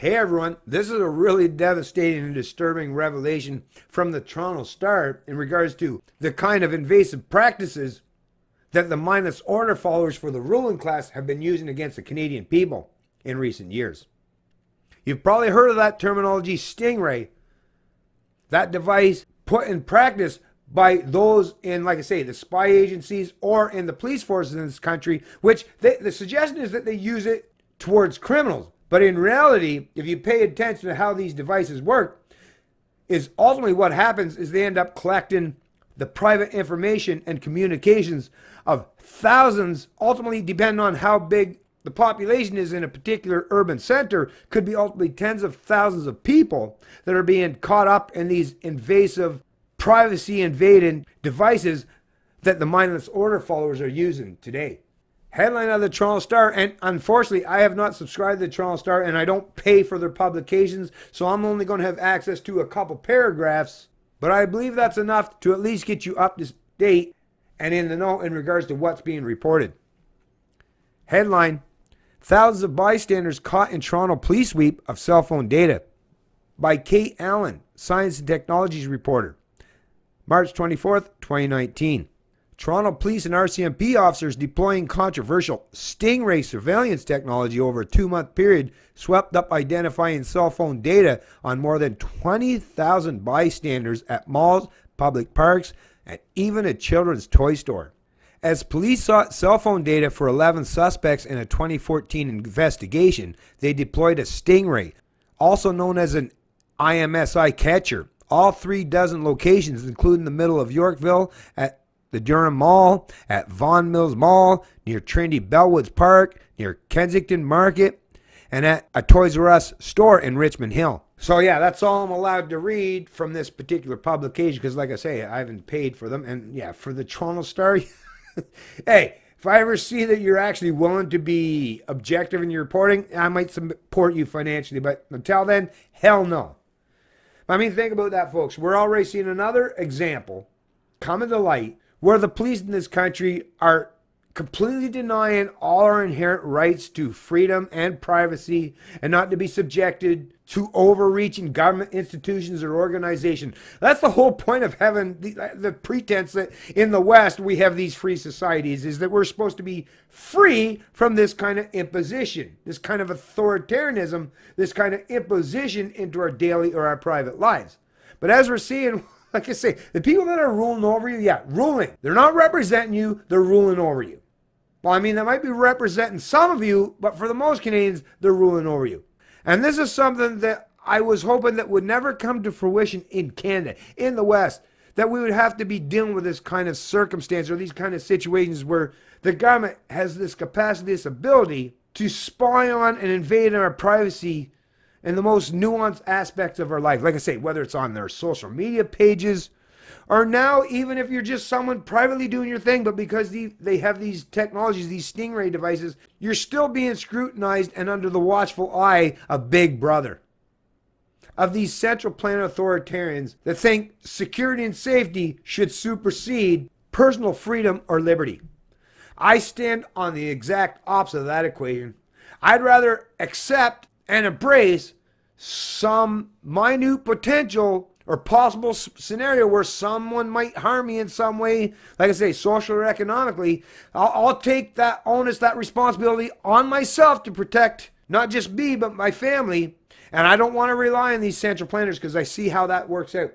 Hey everyone, this is a really devastating and disturbing revelation from the Toronto Star in regards to the kind of invasive practices that the mindless order followers for the ruling class have been using against the Canadian people in recent years. You've probably heard of that terminology, Stingray, that device put in practice by those in, like I say, the spy agencies or in the police forces in this country, which the suggestion is that they use it towards criminals. But in reality, if you pay attention to how these devices work, is ultimately what happens is they end up collecting the private information and communications of thousands, ultimately depending on how big the population is in a particular urban center, could be ultimately tens of thousands of people that are being caught up in these invasive, privacy invading devices that the mindless order followers are using today. Headline of the Toronto Star, and unfortunately I have not subscribed to the Toronto Star and I don't pay for their publications, so I'm only going to have access to a couple paragraphs, but I believe that's enough to at least get you up to date and in the know in regards to what's being reported. Headline: Thousands of bystanders caught in Toronto police sweep of cell phone data, by Kate Allen, Science and Technologies reporter, March 24th, 2019. Toronto police and RCMP officers deploying controversial Stingray surveillance technology over a 2-month period swept up identifying cell phone data on more than 20,000 bystanders at malls, public parks, and even a children's toy store. As police sought cell phone data for 11 suspects in a 2014 investigation, they deployed a Stingray, also known as an IMSI catcher. All 36 locations, including the middle of Yorkville, at the Durham Mall, at Vaughan Mills Mall, near Trinity Bellwoods Park, near Kensington Market, and at a Toys R Us store in Richmond Hill. So yeah, that's all I'm allowed to read from this particular publication because, like I say, I haven't paid for them. And yeah, for the Toronto Star, hey, if I ever see that you're actually willing to be objective in your reporting, I might support you financially. But until then, hell no. I mean, think about that, folks. We're already seeing another example come to light where the police in this country are completely denying all our inherent rights to freedom and privacy and not to be subjected to overreaching government institutions or organizations. That's the whole point of having the pretense that in the West we have these free societies, is that we're supposed to be free from this kind of imposition, this kind of authoritarianism, this kind of imposition into our daily or our private lives. But as we're seeing, like I say, the people that are ruling over you, yeah, ruling. They're not representing you, they're ruling over you. Well, I mean, they might be representing some of you, but for the most Canadians, they're ruling over you. And this is something that I was hoping that would never come to fruition in Canada, in the West, that we would have to be dealing with this kind of circumstance or these kind of situations where the government has this capacity, this ability to spy on and invade our privacy in the most nuanced aspects of our life. Like I say, whether it's on their social media pages, or now even if you're just someone privately doing your thing, but because they have these technologies, these Stingray devices, you're still being scrutinized and under the watchful eye of Big Brother, of these central planet authoritarians that think security and safety should supersede personal freedom or liberty. I stand on the exact opposite of that equation. I'd rather accept and embrace some minute potential or possible scenario where someone might harm me in some way, like I say, social or economically. I'll take that onus, that responsibility on myself to protect not just me, but my family. And I don't want to rely on these central planners because I see how that works out.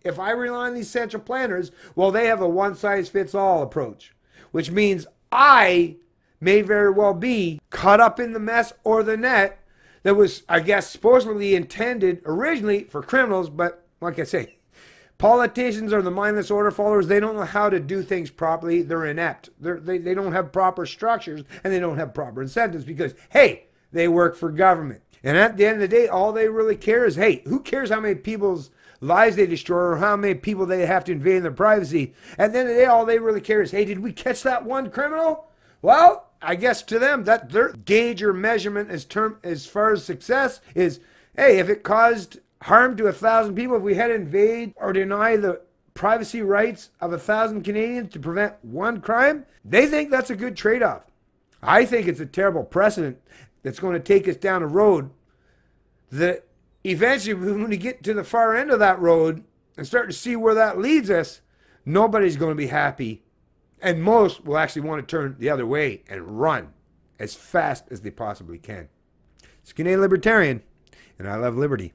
If I rely on these central planners, well, they have a one-size-fits-all approach, which means I may very well be caught up in the mess or the net that was, I guess, supposedly intended originally for criminals. But like I say, politicians are the mindless order followers. They don't know how to do things properly. They're inept. They don't have proper structures and they don't have proper incentives because, hey, they work for government. And at the end of the day, all they really care is, hey, who cares how many people's lives they destroy or how many people they have to invade their privacy? At the end of the day, all they really care is, hey, did we catch that one criminal? Well, I guess to them, that their gauge or measurement as far as success is, hey, if it caused harm to 1,000 people, if we had to invade or deny the privacy rights of 1,000 Canadians to prevent one crime, they think that's a good trade-off. I think it's a terrible precedent that's going to take us down a road that eventually when we get to the far end of that road and start to see where that leads us, nobody's going to be happy. And most will actually want to turn the other way and run as fast as they possibly can. Skinny Libertarian, and I love liberty.